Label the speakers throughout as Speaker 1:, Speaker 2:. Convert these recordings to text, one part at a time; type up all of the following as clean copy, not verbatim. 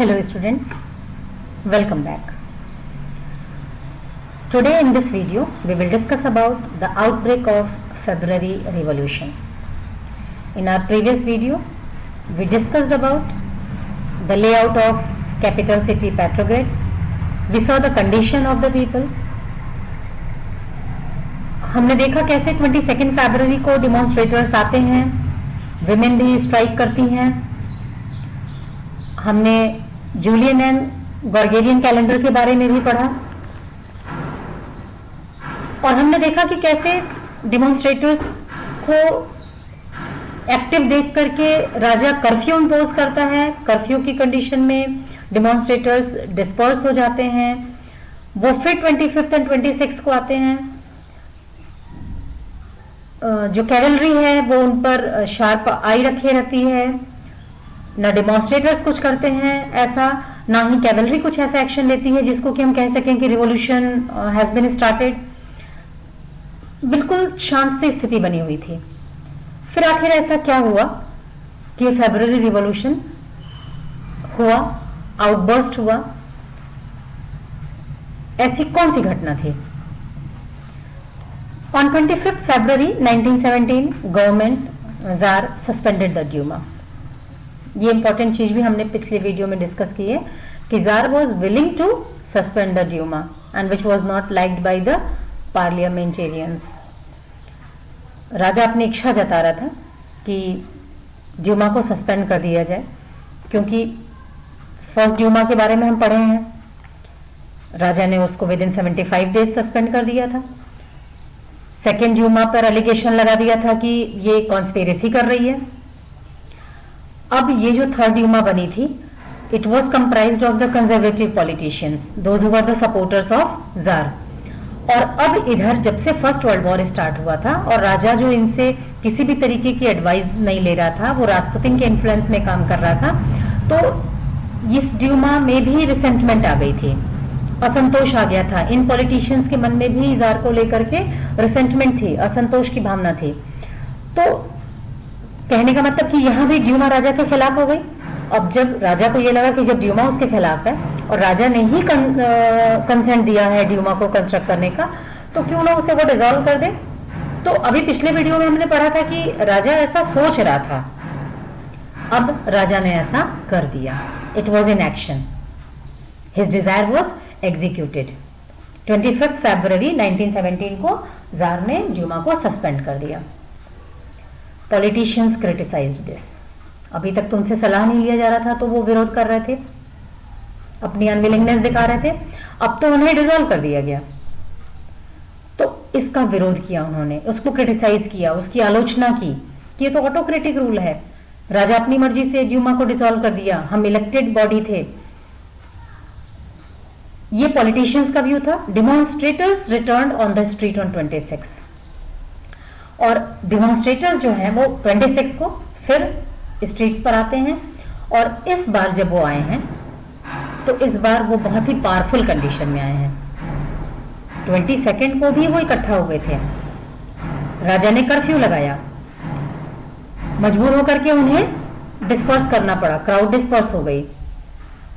Speaker 1: Hello students, welcome back. Today in this video we will discuss about the outbreak of February Revolution. In our previous video we discussed about the layout of capital city Petrograd. We saw the condition of the people. हमने देखा कैसे 22 फरवरी को डिमॉन्स्ट्रेटर्स आते हैं, women भी strike करती हैं. हमने जूलियन एंड गॉर्गेरियन कैलेंडर के बारे में भी पढ़ा और हमने देखा कि कैसे डिमॉन्स्ट्रेटर्स को एक्टिव देख करके राजा कर्फ्यू इम्पोज करता है. कर्फ्यू की कंडीशन में डिमॉन्स्ट्रेटर्स डिस्पर्स हो जाते हैं. वो फिर 25 एंड 26 को आते हैं. जो कैवलरी है वो उन पर शार्प आई रखे रहती है. ना डिमॉन्स्ट्रेटर्स कुछ करते हैं ऐसा, ना ही कैवलरी कुछ ऐसा एक्शन लेती है जिसको कि हम कह सकें कि रिवॉल्यूशन हैज बीन स्टार्टेड. बिल्कुल शांत सी स्थिति बनी हुई थी. फिर आखिर ऐसा क्या हुआ कि फरवरी रिवॉल्यूशन हुआ, आउटबर्स्ट हुआ. ऐसी कौन सी घटना थी? On 25th February 1917, government tsar suspended the Duma. ये इंपॉर्टेंट चीज भी हमने पिछले वीडियो में डिस्कस की है कि tsar was willing to suspend the Duma and which was not liked by the parliamentarians. राजा अपनी इच्छा जता रहा था कि ड्यूमा को सस्पेंड कर दिया जाए, क्योंकि फर्स्ट ड्यूमा के बारे में हम पढ़े हैं. राजा ने उसको विद इन 75 डेज सस्पेंड कर दिया था. सेकेंड ड्यूमा पर एलिगेशन लगा दिया था कि ये कॉन्स्पिरेसी कर रही है. अब ये जो थर्ड ड्यूमा बनी थी, it was comprised of the conservative politicians, those who were the supporters of jar. और अब इधर जब से फर्स्ट वर्ल्ड वॉर स्टार्ट हुआ था और राजा जो इनसे किसी भी तरीके की एडवाइस नहीं ले रहा था, वो रास्पुतिन के इन्फ्लुएंस में काम कर रहा था, तो इस ड्यूमा में भी रिसेंटमेंट आ गई थी, असंतोष आ गया था. इन पॉलिटिशियंस के मन में भी जार को लेकर के रिसेंटमेंट थी, असंतोष की भावना थी. तो कहने का मतलब कि यहाँ भी ड्यूमा राजा के खिलाफ हो गई. अब जब राजा को ये लगा कि जब ड्यूमा उसके खिलाफ है और राजा ने ही कंसेंट दिया है ड्यूमा को कंस्ट्रक्ट करने का, तो क्यों ना उसे वो डिसॉल्व कर दे. तो अभी पिछले वीडियो में हमने पढ़ा था कि राजा ऐसा सोच रहा था, अब राजा ने ऐसा कर दिया. It was in action. His desire was executed. 25 फरवरी 1917 को जार ने ड्यूमा को सस्पेंड कर दिया. Politicians criticised this. अभी तक तो उनसे सलाह नहीं लिया जा रहा था तो वो विरोध कर रहे थे, अपनी अनविलिंगनेस दिखा रहे थे. अब तो उन्हें डिसॉल्व कर दिया गया, तो इसका विरोध किया उन्होंने, उसको क्रिटिसाइज किया, उसकी आलोचना की कि ये तो ऑटोक्रेटिक रूल है. राजा अपनी मर्जी से ड्यूमा को डिसॉल्व कर दिया, हम इलेक्टेड बॉडी थे. ये पॉलिटिशियंस का व्यू था. Demonstrators return on the street on 26. और डिमॉन्स्ट्रेटर्स जो हैं वो 26 को फिर स्ट्रीट्स पर आते हैं. और इस बार जब वो आए हैं तो इस बार वो बहुत ही पावरफुल कंडीशन में आए हैं. 22 को भी वो इकट्ठा हुए थे. राजा ने कर्फ्यू लगाया, मजबूर होकर के उन्हें डिस्पर्स करना पड़ा. क्राउड डिस्पर्स हो गई.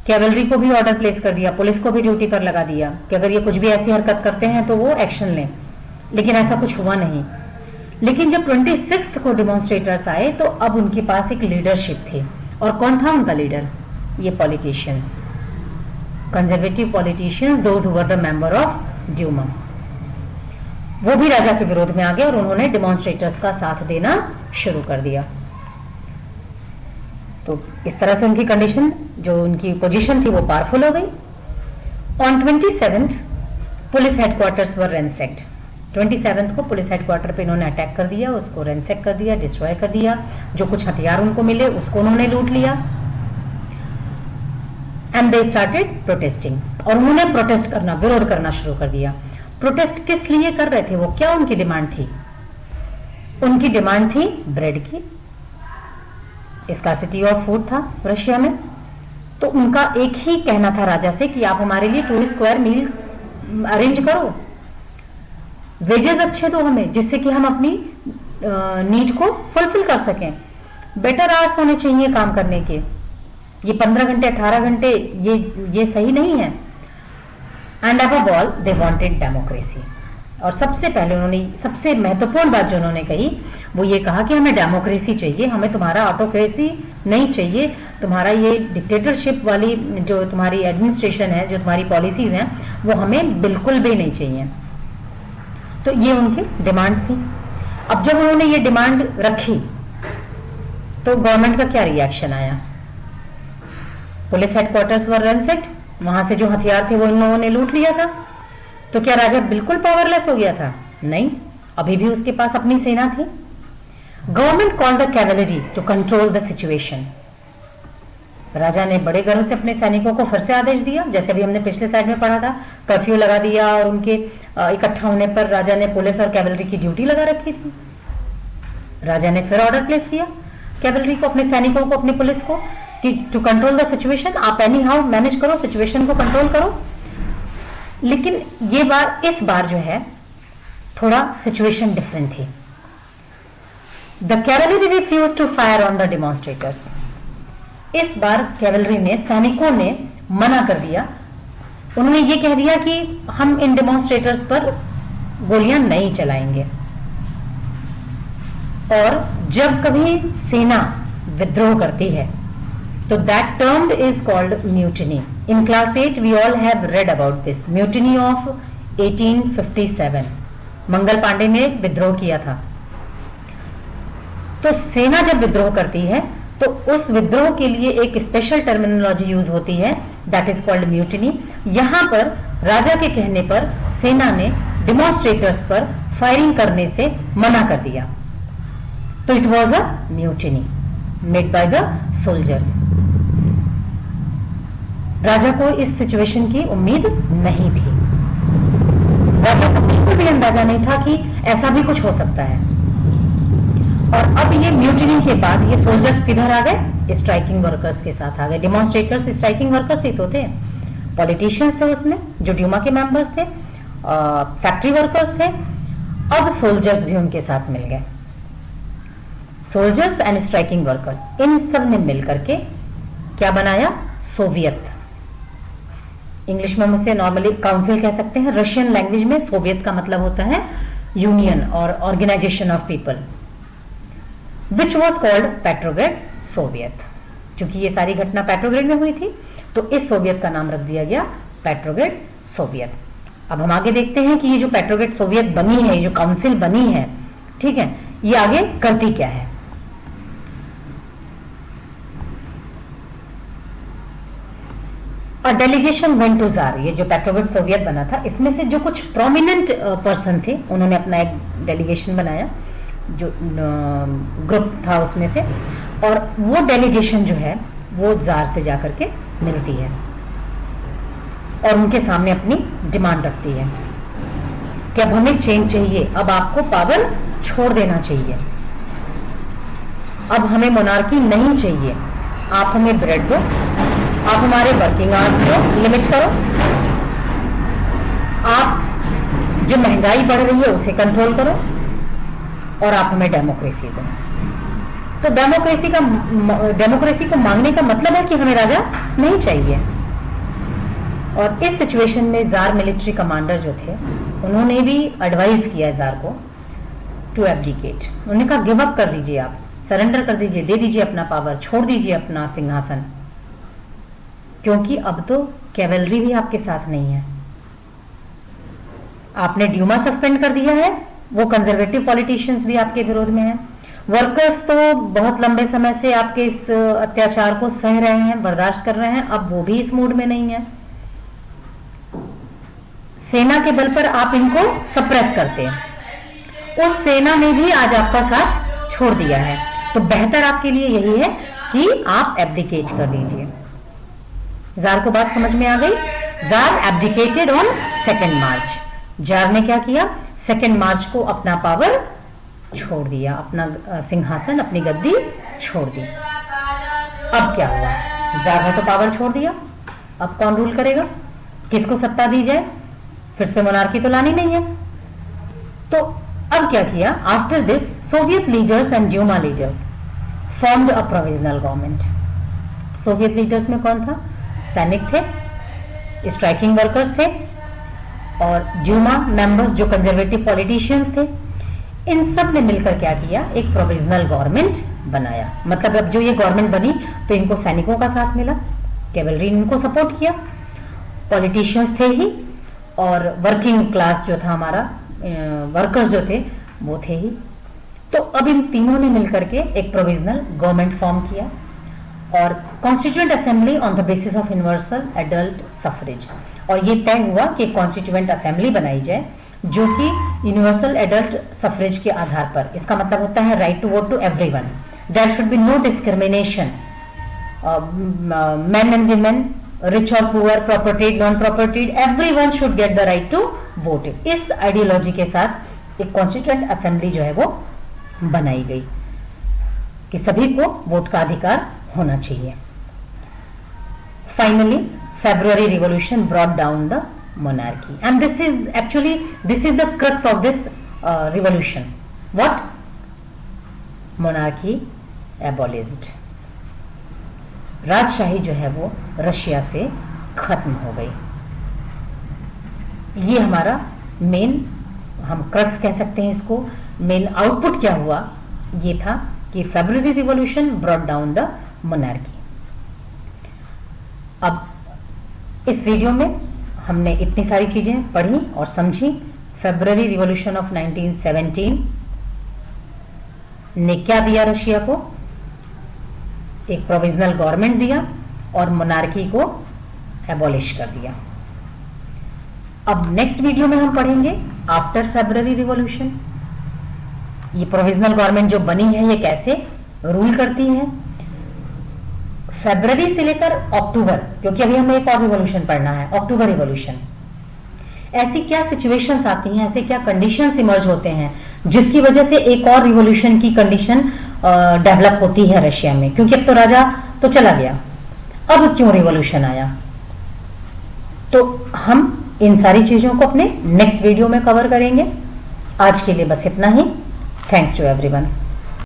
Speaker 1: कैवलरी को भी ऑर्डर प्लेस कर दिया, पुलिस को भी ड्यूटी पर लगा दिया कि अगर ये कुछ भी ऐसी हरकत करते हैं तो वो एक्शन लें. लेकिन ऐसा कुछ हुआ नहीं. लेकिन जब 26 को डिमॉन्स्ट्रेटर्स आए तो अब उनके पास एक लीडरशिप थी. और कौन था उनका लीडर? ये politicians, conservative politicians, those who were the member of Duma. वो भी राजा के विरोध में आ गए और उन्होंने डिमॉन्स्ट्रेटर्स का साथ देना शुरू कर दिया. तो इस तरह से उनकी कंडीशन, जो उनकी पोजीशन थी, वो पावरफुल हो गई. ऑन 27 पुलिस हेडक्वार्टर्स वर रेंसेक्ड. 27 को पुलिस हेडक्वार्टर पे इन्होंने अटैक कर दिया, उसको रेंसेक कर दिया, डिस्ट्रॉय कर दिया. जो कुछ हथियार उनको मिले उसको उन्होंने लूट लिया. And they started protesting. और उन्होंने प्रोटेस्ट करना, विरोध करना शुरू कर दिया. प्रोटेस्ट किस लिए कर रहे थे वो? क्या उनकी डिमांड थी? उनकी डिमांड थी ब्रेड की. स्कार्सिटी ऑफ फूड था रशिया में. तो उनका एक ही कहना था राजा से कि आप हमारे लिए 2 स्क्वायर मील अरेंज करो, वेजेस अच्छे दो हमें, जिससे कि हम अपनी नीड को फुलफिल कर सकें. बेटर आवर्स होने चाहिए काम करने के. ये 15 घंटे 18 घंटे ये सही नहीं है। And above all they wanted democracy. और सबसे पहले उन्होंने सबसे महत्वपूर्ण बात जो उन्होंने कही वो ये कहा कि हमें डेमोक्रेसी चाहिए, हमें तुम्हारा ऑटोक्रेसी नहीं चाहिए, तुम्हारा ये डिक्टेटरशिप वाली जो तुम्हारी एडमिनिस्ट्रेशन है, जो तुम्हारी पॉलिसीज हैं, वो हमें बिल्कुल भी नहीं चाहिए। तो ये उनकी डिमांड्स थी। अब जब उन्होंने ये डिमांड रखी तो गवर्नमेंट का क्या रिएक्शन आया? पुलिस हेडक्वार्टर्स वर रनसेट, वहां से जो हथियार थे वो इन लोगों ने लूट लिया था। तो क्या राजा बिल्कुल पावरलेस हो गया था? नहीं, अभी भी उसके पास अपनी सेना थी। Government called the cavalry to control the situation. राजा ने बड़े गर्व से अपने सैनिकों को फिर से आदेश दिया, जैसे भी हमने पिछले साइड में पढ़ा था, कर्फ्यू लगा दिया और उनके इकट्ठा होने पर राजा ने पुलिस और कैवलरी की ड्यूटी लगा रखी थी। राजा ने फिर ऑर्डर प्लेस किया कैवलरी को, अपने सैनिकों को, अपनी पुलिस को, कि टू कंट्रोल द सिचुएशन, आप एनी हाउ मैनेज करो, सिचुएशन को कंट्रोल करो। लेकिन ये बार इस बार जो है थोड़ा सिचुएशन डिफरेंट थी। The cavalry refuse to fire on the demonstrators. इस बार कैवलरी ने, सैनिकों ने मना कर दिया। उन्होंने ये कह दिया कि हम इन डेमोन्स्ट्रेटर्स पर गोलियां नहीं चलाएंगे। और जब कभी सेना विद्रोह करती है तो that term is called mutiny. In class 8 we all have read about this mutiny of 1857। Mangal Pandey ने विद्रोह किया था। तो सेना जब विद्रोह करती है तो उस विद्रोह के लिए एक स्पेशल टर्मिनोलॉजी यूज होती है, दैट इज कॉल्ड म्यूटिनी। यहां पर राजा के कहने पर सेना ने डेमोन्स्ट्रेटर्स पर फायरिंग करने से मना कर दिया। तो it was a mutiny made by the soldiers. राजा को इस सिचुएशन की उम्मीद नहीं थी। राजा को बिल्कुल भी अंदाजा नहीं था कि ऐसा भी कुछ हो सकता है। और अब ये म्यूटिनी के बाद ये सोल्जर्स किधर आ गए? स्ट्राइकिंग वर्कर्स के साथ आ गए। डेमोन्स्ट्रेटर्स स्ट्राइकिंग वर्कर्स ही तो थे, पॉलिटिशियंस थे उसमें जो ड्यूमा के मेंबर्स थे, फैक्ट्री वर्कर्स थे। अब सोल्जर्स भी उनके साथ मिल गए। सोल्जर्स एंड स्ट्राइकिंग वर्कर्स, इन सब ने मिलकर के क्या बनाया? सोवियत। इंग्लिश में हम उसे नॉर्मली काउंसिल कह सकते हैं, रशियन लैंग्वेज में सोवियत का मतलब होता है यूनियन और organization of people, which was called Petrograd Soviet. क्योंकि ये सारी घटना पेट्रोग्रेड में हुई थी तो इस सोवियत का नाम रख दिया गया पेट्रोग्रेड सोवियत। अब हम आगे देखते हैं कि ये जो पेट्रोग्रेड सोवियत बनी है, ये जो काउंसिल बनी है, ठीक है, ये आगे करती क्या है। Delegation went to tsar. ये जो पेट्रोग्रेड सोवियत बना था इसमें से जो कुछ प्रोमिनेंट पर्सन थे उन्होंने अपना एक डेलीगेशन बनाया, जो ग्रुप था उसमें से, और वो डेलीगेशन जो है वो जार से जाकर के मिलती है और उनके सामने अपनी डिमांड रखती है कि अब हमें चेंज चाहिए, अब आपको पावर छोड़ देना चाहिए, अब हमें मोनार्की नहीं चाहिए, आप हमें ब्रेड दो, आप हमारे वर्किंग आवर्स को लिमिट करो, आप जो महंगाई बढ़ रही है उसे कंट्रोल करो और आप हमें डेमोक्रेसी दो। तो डेमोक्रेसी को मांगने का मतलब है कि हमें राजा नहीं चाहिए। और इस सिचुएशन में जार मिलिट्री कमांडर जो थे उन्होंने भी एडवाइस किया जार को टू एब्डिकेट। उन्होंने कहा गिव अप कर दीजिए, आप सरेंडर कर दीजिए, दे दीजिए अपना पावर, छोड़ दीजिए अपना सिंहासन, क्योंकि अब तो कैवलरी भी आपके साथ नहीं है। आपने ड्यूमा सस्पेंड कर दिया है, वो कंजर्वेटिव पॉलिटिशियंस भी आपके विरोध में हैं, वर्कर्स तो बहुत लंबे समय से आपके इस अत्याचार को सह रहे हैं, बर्दाश्त कर रहे हैं, अब वो भी इस मूड में नहीं है। सेना के बल पर आप इनको सप्रेस करते हैं, उस सेना ने भी आज आपका साथ छोड़ दिया है, तो बेहतर आपके लिए यही है कि आप एब्डिकेट कर दीजिए। जार को बात समझ में आ गई। Jar abdicated on 2 March. Jar ने क्या किया? 2 मार्च को अपना पावर छोड़ दिया, अपना सिंहासन, अपनी गद्दी छोड़ दी। अब क्या हुआ? जार ने तो पावर छोड़ दिया, अब कौन रूल करेगा? किसको सत्ता दी जाए? फिर से मोनार्की तो लानी नहीं है। तो अब क्या किया? After this Soviet leaders and Duma leaders formed a provisional government. Soviet leaders में कौन था? सैनिक थे, स्ट्राइकिंग वर्कर्स थे और ड्यूमा मेंबर्स जो कंजर्वेटिव पॉलिटिशियंस थे। इन सब ने मिलकर क्या किया? एक प्रोविजनल गवर्नमेंट बनाया। मतलब अब जो ये गवर्नमेंट बनी तो इनको सैनिकों का साथ मिला, कैवलरी ने इनको सपोर्ट किया, पॉलिटिशियंस थे ही और वर्किंग क्लास जो था हमारा, वर्कर्स जो थे वो थे ही। तो अब इन तीनों ने मिलकर के एक प्रोविजनल गवर्नमेंट फॉर्म किया और constituent assembly on the basis of universal adult suffrage. और ये तय हुआ कि कॉन्स्टिट्यूएंट असेंबली बनाई जाए जो कि यूनिवर्सल एडल्ट सफरेज के आधार पर, इसका मतलब होता है right to vote to everyone, there should be no discrimination, men and women, rich or poor, property, non-property, everyone should get the right to vote। इस आइडियोलॉजी के साथ एक कॉन्स्टिट्यूएंट असेंबली जो है वो बनाई गई कि सभी को वोट का अधिकार होना चाहिए। Finally February revolution brought down the monarchy and this is the crux of this revolution. What? Monarchy abolished। राजशाही जो है वो रशिया से खत्म हो गई। ये हमारा मेन, हम क्रक्स कह सकते हैं इसको, मेन आउटपुट क्या हुआ ये था कि February revolution brought down the monarchy. अब इस वीडियो में हमने इतनी सारी चीजें पढ़ी और समझी। फेब्रुअरी रिवॉल्यूशन ऑफ 1917 ने क्या दिया रशिया को? एक प्रोविजनल गवर्नमेंट दिया और मोनार्की को एबॉलिश कर दिया। अब नेक्स्ट वीडियो में हम पढ़ेंगे आफ्टर फेब्रुअरी रिवॉल्यूशन, ये प्रोविजनल गवर्नमेंट जो बनी है ये कैसे रूल करती है। फरवरी से लेकर अक्टूबर, क्योंकि अभी हमें एक और रिवॉल्यूशन पढ़ना है, अक्टूबर रिवॉल्यूशन, ऐसी क्या सिचुएशंस आती हैं, ऐसे क्या कंडीशंस इमर्ज होते हैं जिसकी वजह से एक और रिवॉल्यूशन की कंडीशन डेवलप होती है रशिया में। क्योंकि अब तो राजा तो चला गया, अब क्यों रिवॉल्यूशन आया? तो हम इन सारी चीजों को अपने नेक्स्ट वीडियो में कवर करेंगे। आज के लिए बस इतना ही। Thanks to everyone.